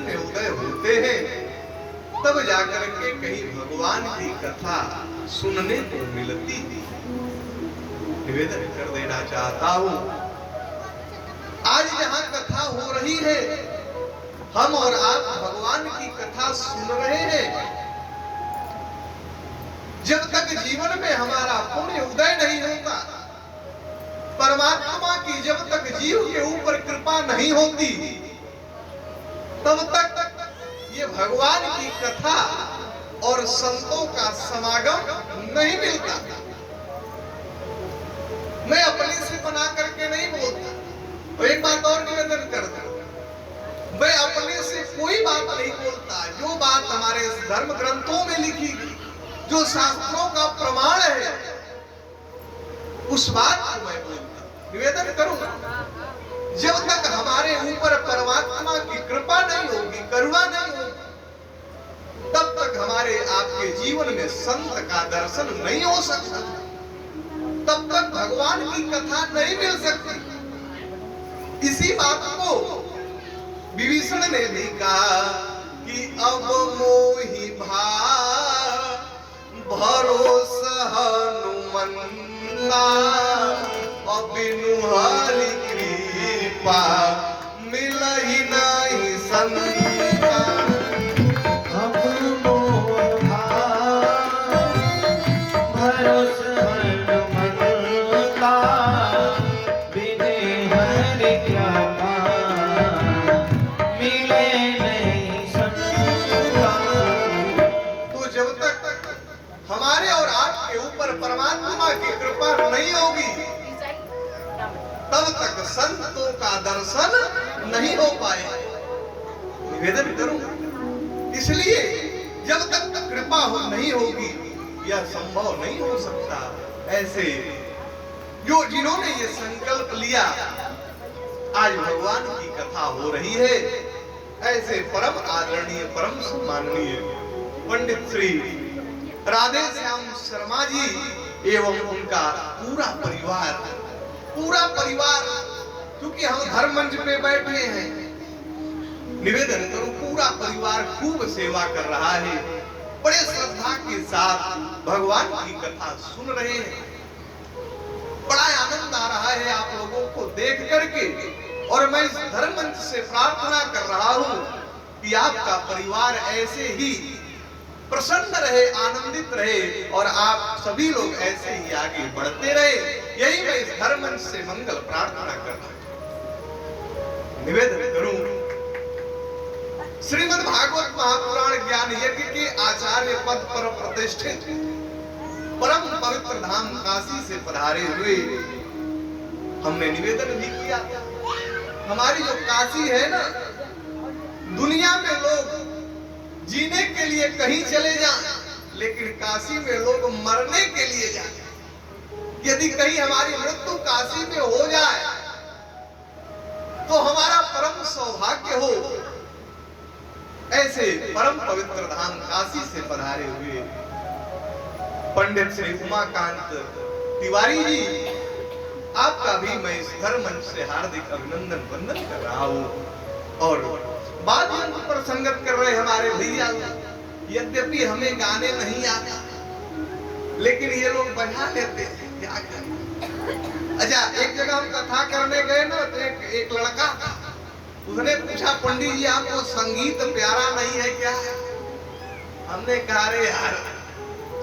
में उदय होते हैं तब जाकर के कहीं भगवान की कथा सुनने को मिलती है। निवेदन कर देना चाहता हूं, आज जहां कथा हो रही है, हम और आप भगवान की कथा सुन रहे हैं। जब तक जीवन में हमारा पुण्य उदय नहीं होता, परमात्मा की जब तक जीव के ऊपर कृपा नहीं होती, तब तक ये भगवान की कथा और संतों का समागम नहीं मिलता। मैं अपने से बना करके नहीं बोलता। तो एक बात और निवेदन कर दूं, मैं अपने से कोई बात नहीं बोलता। जो बात हमारे धर्म ग्रंथों में लिखी गई, जो शास्त्रों का प्रमाण है, उस बात को मैं बोलता, निवेदन करूंगा। जब तक हमारे ऊपर परमात्मा की कृपा नहीं होगी, करुणा नहीं होगी, तब तक हमारे आपके जीवन में संत का दर्शन नहीं हो सकता, तब तक भगवान की कथा नहीं मिल सकती। इसी बात को विभीषण ने भी कहा कि अब मोहि भरोसा हनुमंता, बिनु हरि कृपा मिलहि नहीं संता। अब मोहा भरोसा हनुमंता, बिनु हरि कृपा मिले नहीं संता। तो जब तक हमारे और आपके ऊपर परमात्मा की कृपा नहीं होगी, तब तक संतों का दर्शन नहीं हो पाएगा। निवेदन करूंगा, इसलिए जब तक कृपा नहीं होगी, यह संभव नहीं हो सकता। ऐसे जो जिन्होंने ये संकल्प लिया, आज भगवान की कथा हो रही है, ऐसे परम आदरणीय, परम सम्माननीय पंडित श्री राधे श्याम शर्मा जी एवं उनका पूरा परिवार, क्योंकि हम धर्म मंच पे बैठे हैं, निवेदन करो, पूरा परिवार खूब सेवा कर रहा है, बड़े श्रद्धा के साथ भगवान की कथा सुन रहे हैं। बड़ा आनंद आ रहा है आप लोगों को देख करके, और मैं इस धर्म मंच से प्रार्थना कर रहा हूं कि आपका परिवार ऐसे ही प्रसन्न रहे, आनंदित रहे, और आप सभी लोग ऐसे ही आगे बढ़ते रहे। यही मैं इस धर्म मंच से मंगल प्रार्थना करता हूं। निवेदन करूं, श्रीमद् भागवत महापुराण ज्ञान यज्ञ के आचार्य पद पर प्रतिष्ठित परम पवित्र धाम काशी से पधारे हुए हमने निवेदन भी किया, हमारी जो काशी है ना, दुनिया में लोग जीने के लिए कहीं चले जाएं, लेकिन काशी में लोग मरने के लिए जाएं। यदि कहीं हमारी मृत्यु काशी में हो जाए तो हमारा परम सौभाग्य हो। ऐसे परम पवित्र धाम काशी से पधारे हुए पंडित श्री उमाकांत तिवारी जी, आपका भी मैं इस धर्म मंच से हार्दिक अभिनंदन वंदन कर रहा हूं। और बात यंत्र पर संगत कर रहे हमारे भैया, यद्यपि हमें गाने नहीं आता, लेकिन ये लोग बजा लेते हैं, क्या करें। अच्छा, एक जगह हम कथा करने गए ना, तो एक लड़का था, उसने पूछा, पंडित जी आपको संगीत प्यारा नहीं है क्या? हमने कहा, अरे यार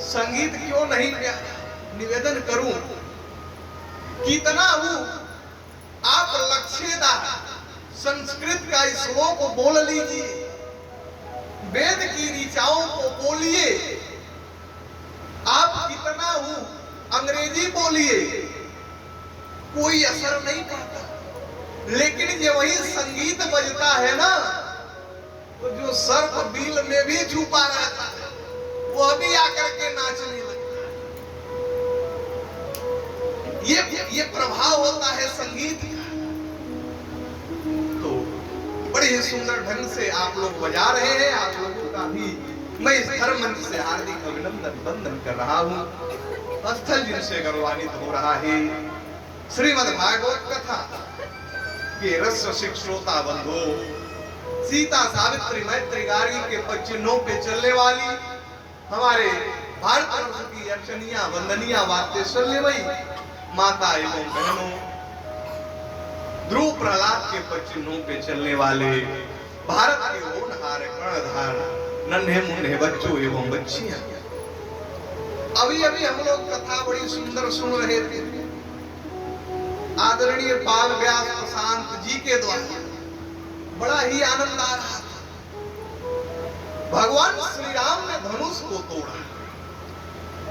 संगीत क्यों नहीं प्यारा? निवेदन करूं, कितना हूं आप लक्ष्यदा संस्कृत का श्लोक को बोल लीजिए, वेद की ऋचाओं को बोलिए, आप कितना हूं अंग्रेजी बोलिए, कोई असर नहीं पड़ता। लेकिन जब वही संगीत बजता है ना, तो जो सर्प बिल में भी छुपा रहता है, वो अभी आकर के नाचने लगता है। ये प्रभाव होता है संगीत का। तो बड़े ही सुंदर ढंग से आप लोग बजा रहे हैं, आप लोगों का भी मैं इस धर्म मंच से हार्दिक अभिनंदन वंदन कर रहा हूं। स्थल जिनसे गौरवान्वित हो रहा है, श्रीमद् भागवत कथा के रस रसिक श्रोता बंधु, सीता, सावित्री, मैत्री, गार्गी के पद चिन्हों पे चलने वाली हमारे भारतवर्ष की अर्चनिया, वंदनिया, वाद्येश्वरी वही माता एवं बहनों, ध्रुव प्रहलाद के पद चिन्हों पे चलने वाले भारत के होनहार कर्णधार नन्हे मुन्ने बच्चों एवं बच्चियां। अभी अभी हम लोग कथा बड़ी सुंदर सुन रहे थे आदरणीय बाल व्यास प्रशांत जी के द्वारा, बड़ा ही आनंद आ रहा था। भगवान श्री राम ने धनुष को तोड़ा।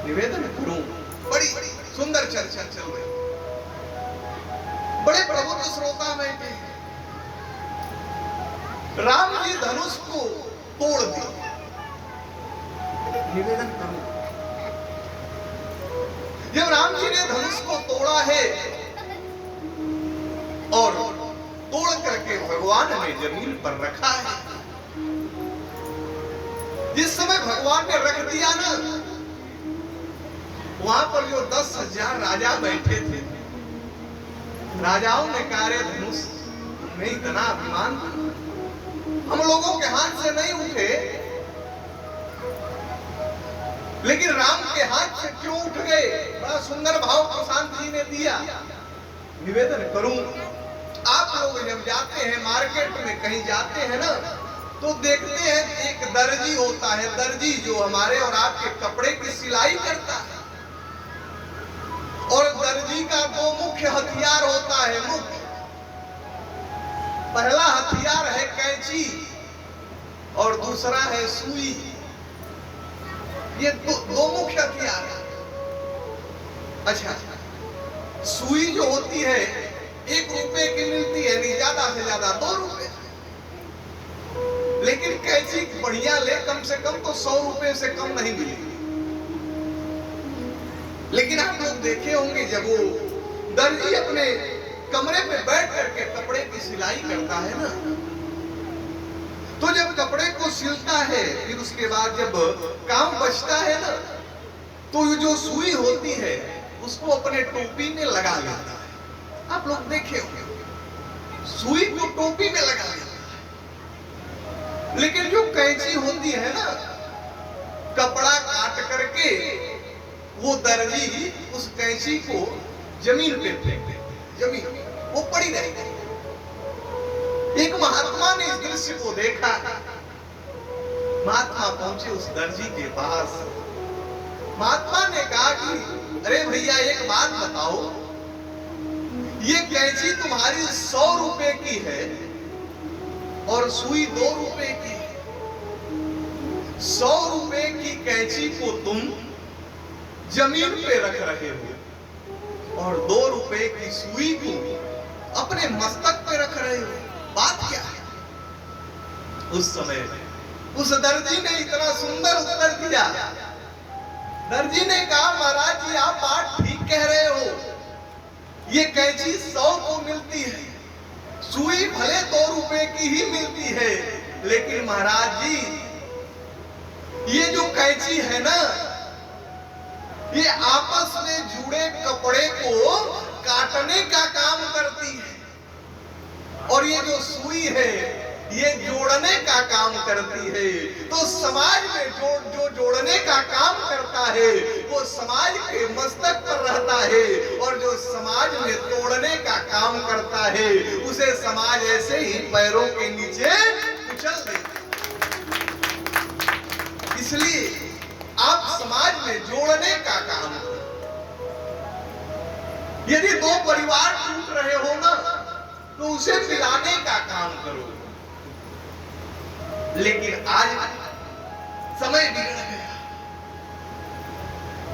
निवेदन करूं, बड़ी सुंदर चर्चा चल रही, बड़े प्रबुद्ध श्रोता बैठे। राम जी धनुष को तोड़ दिया। निवेदन करूं, जब राम जी ने धनुष को तोड़ा है और तोड़ करके भगवान ने जमीन पर रखा है, जिस समय भगवान ने रख दिया ना, वहां पर जो 10,000 राजा बैठे थे, राजाओं ने कहा धनुष में इतना अभिमान हम लोगों के हाथ से नहीं उठे, लेकिन राम के हाथ से क्यों उठ गए? बड़ा सुंदर भाव प्रशांत जी ने दिया। निवेदन करूं, आप लोग जब जाते हैं मार्केट में, कहीं जाते हैं ना, तो देखते हैं एक दर्जी होता है, दर्जी जो हमारे और आपके कपड़े की सिलाई करता है, और दर्जी का दो मुख्य हथियार होता है। मुख्य पहला हथियार है कैंची और दूसरा है सुई। ये दो मुख्य हथियार है। अच्छा, सुई जो होती है 1 रुपए की मिलती है, नहीं ज्यादा से ज्यादा 2 रुपए, लेकिन कैंची बढ़िया ले कम से कम तो 100 रुपए से कम नहीं मिलेगी। लेकिन आप लोग देखे होंगे जब वो दर्जी अपने कमरे में बैठ करके कपड़े की सिलाई करता है ना, तो जब कपड़े को सिलता है, फिर उसके बाद जब काम बचता है ना, तो ये जो सुई होती है उसको अपने टोपी में लगा लेता है। आप लोग देखे होंगे सुई को टोपी में लगा लेता है। लेकिन जो कैंची होती है ना, कपड़ा काट करके वो दर्जी उस कैंची को जमीन पे फेंक देते, जमीन वो पड़ी रहेगी। एक महात्मा ने इस दृश्य को देखा। महात्मा पहुंचे उस दर्जी के पास। महात्मा ने कहा कि अरे भैया एक बात बताओ, ये कैंची तुम्हारी 100 रुपए की है और सुई 2 रुपए की है। 100 रुपए की कैंची को तुम जमीन पे रख रहे हो और 2 रुपए की सुई को अपने मस्तक पे रख रहे हो, बात क्या है? उस समय उस दर्जी ने इतना सुंदर उत्तर दिया। दर्जी ने कहा महाराज जी आप बात ठीक कह रहे हो, ये कैंची 100 को मिलती है, सुई भले 2 रुपए की ही मिलती है, लेकिन महाराज जी ये जो कैंची है ना, ये आपस में जुड़े कपड़े को काटने का काम करती है, और ये जो सुई है ये जोड़ने का काम करती है। तो समाज में जो जोड़ने का काम करता है वो समाज के मस्तक पर रहता है, और जो समाज में तोड़ने का काम करता है उसे समाज ऐसे ही पैरों के नीचे कुचल देता है। इसलिए आप समाज में जोड़ने का काम करो। यदि 2 परिवार टूट रहे हो ना, तो उसे मिलाने का काम करो। लेकिन आज समय बिगड़ गया।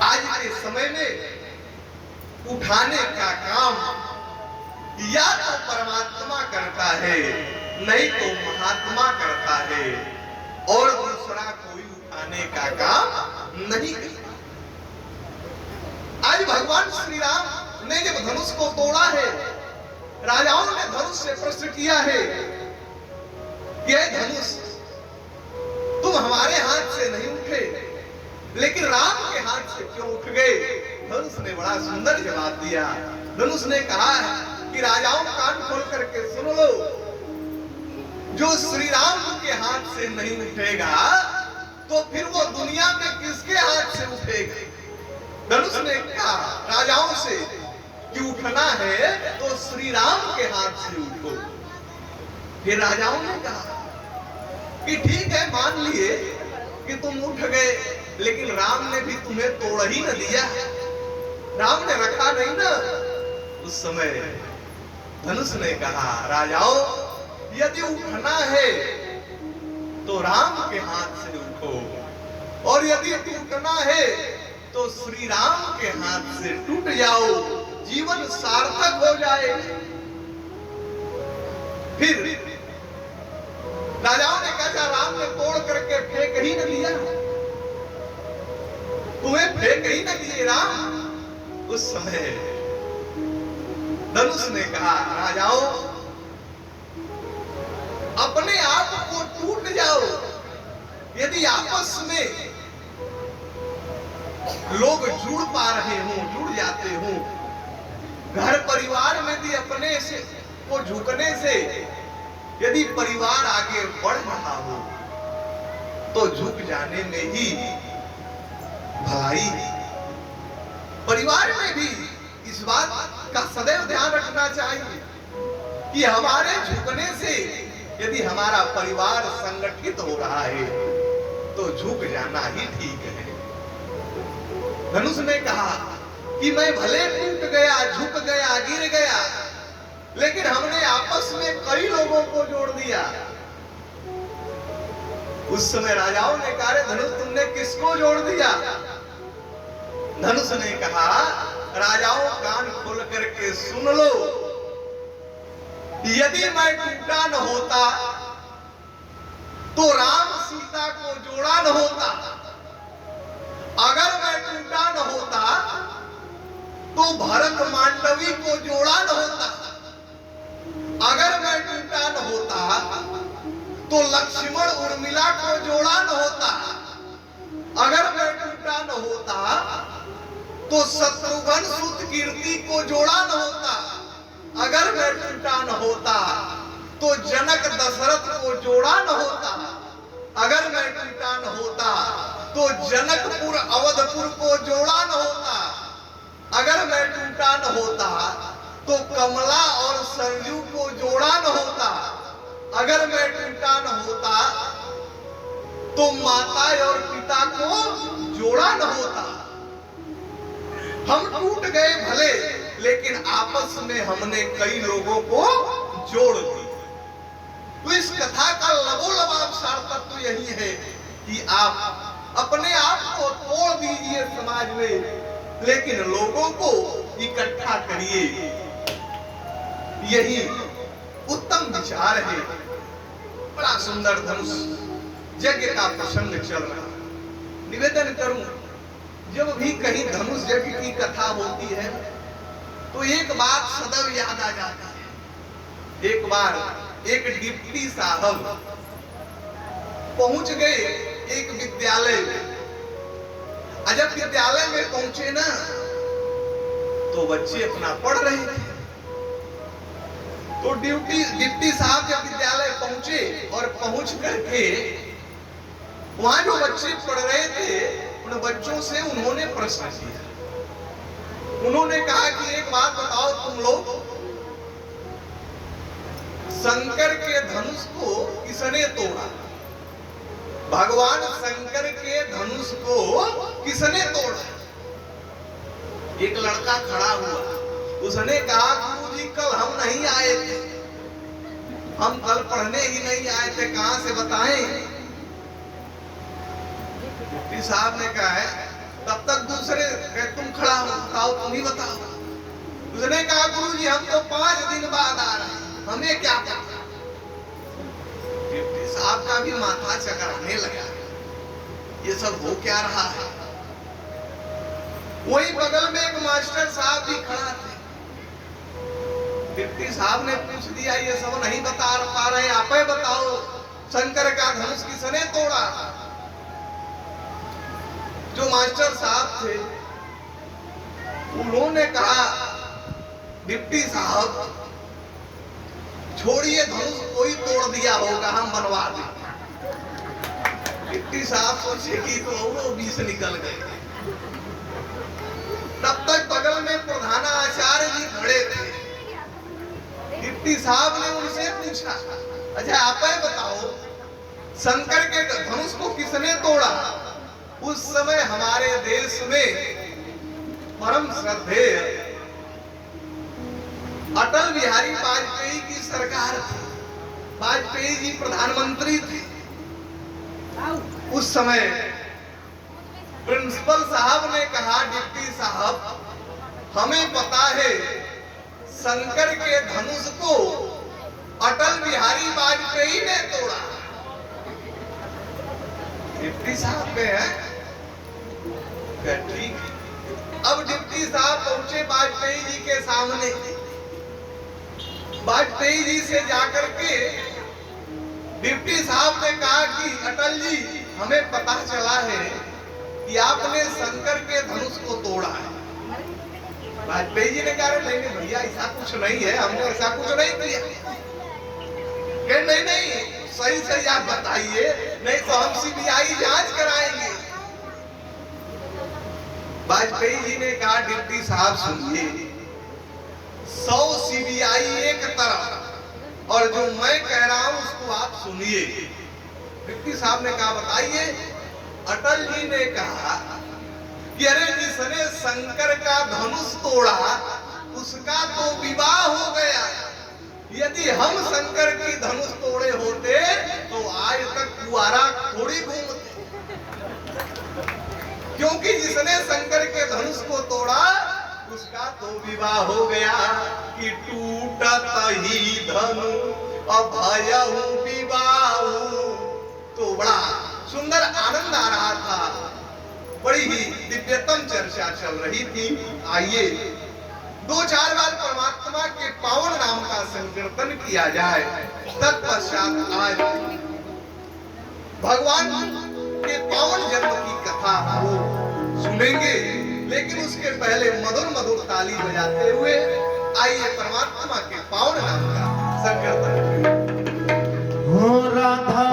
आज के समय में उठाने का काम या तो परमात्मा करता है, नहीं तो महात्मा करता है, और दूसरा कोई उठाने का काम नहीं करता। आज भगवान श्री राम ने जब धनुष को तोड़ा है, राजाओं ने धनुष से प्रश्न किया है कि ये धनुष तुम हमारे हाथ से नहीं उठे, लेकिन राम के हाथ से क्यों उठ गए? धनुष ने बड़ा सुंदर जवाब दिया। धनुष ने कहा कि राजाओं कान खोल करके सुन लो, जो श्री राम के हाथ से नहीं उठेगा तो फिर वो दुनिया में किसके हाथ से उठेगा? धनुष ने कहा राजाओं से कि उठना है तो श्री राम के हाथ से उठो। फिर राजाओं ने कहा कि ठीक है, मान लिए कि तुम उठ गए, लेकिन राम ने भी तुम्हें तोड़ ही न दिया, राम ने रखा नहीं ना। उस समय धनुष ने कहा राजाओं, यदि उठना है तो राम के हाथ से उठो, और यदि टूटना है तो श्री राम के हाथ से टूट जाओ, जीवन सार्थक हो जाए। फिर राजाओं ने कहा राम ने तोड़ करके फेंक ही न दिया, तुम्हें फेंक ही न दिए राम। उस समय धनुष ने कहा राजाओं, अपने आप को टूट जाओ। यदि आपस में लोग जुड़ पा रहे हों, जुड़ जाते हों, घर परिवार में भी अपने से को झुकने से यदि परिवार आगे बढ़ रहा हो तो झुक जाने में ही भलाई है। परिवार में भी इस बात का सदैव ध्यान रखना चाहिए कि हमारे झुकने से यदि हमारा परिवार संगठित हो रहा है तो झुक जाना ही ठीक है। धनुष ने कहा कि मैं भले टूट गया, झुक गया, गिर गया, लेकिन हमने आपस में कई लोगों को जोड़ दिया। उस समय राजाओं ने कहा धनुष तुमने किसको जोड़ दिया? धनुष ने कहा राजाओं कान खोल करके सुन लो, यदि मैं टूटा न होता तो राम सीता को जोड़ा न होता, अगर मैं टूटा न होता तो भरत मांडवी को जोड़ा न होता, अगर मैं टूटा न होता तो लक्ष्मण उर्मिला को जोड़ा न होता, अगर मैं टूटा न होता तो शत्रुघ्न सुत कीर्ति को जोड़ा न होता, अगर मैं टूटा न होता तो जनक दशरथ को जोड़ा न होता, अगर मैं टूटा न होता तो जनकपुर अवधपुर को जोड़ा न होता, अगर मैं टूटा न होता तो कमला और सरयू को जोड़ा न होता, अगर मैं टूटा न होता तो माता और पिता को जोड़ा न होता। हम टूट गए भले, लेकिन आपस में हमने कई लोगों को जोड़ दिया। तो इस कथा का लबोलबाब सार तत्व यही है कि आप अपने आप को तोड़ दीजिए समाज में, लेकिन लोगों को इकट्ठा करिए। यही उत्तम विचार है। बड़ा सुंदर धनुष यज्ञ का प्रसंग चल रहा। निवेदन करूं, जब भी कहीं धनुष यज्ञ की कथा होती है तो एक बात सदैव याद आ जाती है। एक बार एक डिप्टी साहब पहुंच गए एक विद्यालय में। जब विद्यालय में पहुंचे ना तो बच्चे अपना पढ़ रहे थे। तो डिप्टी साहब जब विद्यालय पहुंचे और पहुंच करके वहां जो बच्चे पढ़ रहे थे उन बच्चों से उन्होंने प्रश्न किया। उन्होंने कहा कि एक बात बताओ, तुम लोग शंकर के धनुष को किसने तोड़ा? भगवान शंकर के धनुष को किसने तोड़ा? एक लड़का खड़ा हुआ, उसने कहा गुरुजी कल हम नहीं आए थे, हम कल पढ़ने ही नहीं आए थे, कहां से बताएं? डिप्टी साहब ने कहा है तब तक दूसरे तुम खड़ा हो, बताओ तुम ही बताओ। उसने कहा गुरुजी हम तो 5 दिन बाद आ रहे हैं, हमें क्या पता। डिप्टी साहब का भी माथा चकराने लगा, ये सब हो क्या रहा है। वही बगल में एक मास्टर साहब भी खड़ा थे। डिप्टी साहब ने पूछ दिया ये सब नहीं बता पा रहे, आप ही बताओ शंकर का धनुष किसने तोड़ा? जो मास्टर साहब थे उन्होंने कहा डिप्टी साहब छोड़िए धनुष कोई तोड़ दिया होगा, हम बनवा दें। डिप्टी साहब सोचे कि तो वो 20 निकल गए। तब तक बगल में प्रधानाचार्य जी खड़े थे। डिप्टी साहब ने उनसे पूछा, अच्छा आप ही बताओ, शंकर के धनुष को किसने तोड़ा? उस समय हमारे देश में परम श्रद्धेय अटल बिहारी वाजपेयी की सरकार थी। वाजपेयी जी प्रधानमंत्री थे। उस समय प्रिंसिपल साहब ने कहा, डिप्टी साहब हमें पता है शंकर के धनुष को अटल बिहारी वाजपेयी ने तोड़ा। डिप्टी साहब पे है ठीक। अब डिप्टी साहब पहुंचे वाजपेयी जी के सामने। वाजपेयी जी से जाकर के डिप्टी साहब ने कहा कि अटल जी हमें पता चला है कि आपने शंकर के धनुष को तोड़ा है। वाजपेयी जी ने कहा नहीं भैया ऐसा कुछ नहीं है, हमने ऐसा कुछ नहीं किया। नहीं नहीं सही सही आप बताइए, नहीं तो हम सीबीआई जांच कराएंगे। वाजपेयी जी ने कहा डिप्टी साहब सुनिए, 100 सीबीआई एक तरफ और जो मैं कह रहा हूं उसको आप सुनिए। डिप्टी साहब ने कहा बताइए। अटल जी ने कहा कि अरे जिसने शंकर का धनुष तोड़ा उसका तो विवाह हो गया। यदि हम शंकर की धनुष तोड़े होते तो आज तक कुआरा थोड़ी घूमते, क्योंकि जिसने शंकर के धनुष को तोड़ा उसका तो विवाह हो गया। कि टूटत ही धनु अभयहु विवाहु। तो बड़ा सुंदर आनंद आ रहा था, बड़ी ही दिव्यतम चर्चा चल रही थी। आइए 2-4 बार परमात्मा के पावन नाम का संकीर्तन किया जाए। तत्पश्चात आज भगवान के पावन जन्म की कथा वो सुनेंगे, लेकिन उसके पहले मधुर मधुर ताली बजाते हुए आइए परमात्मा के पावन नाम का संकीर्तन। हो राधा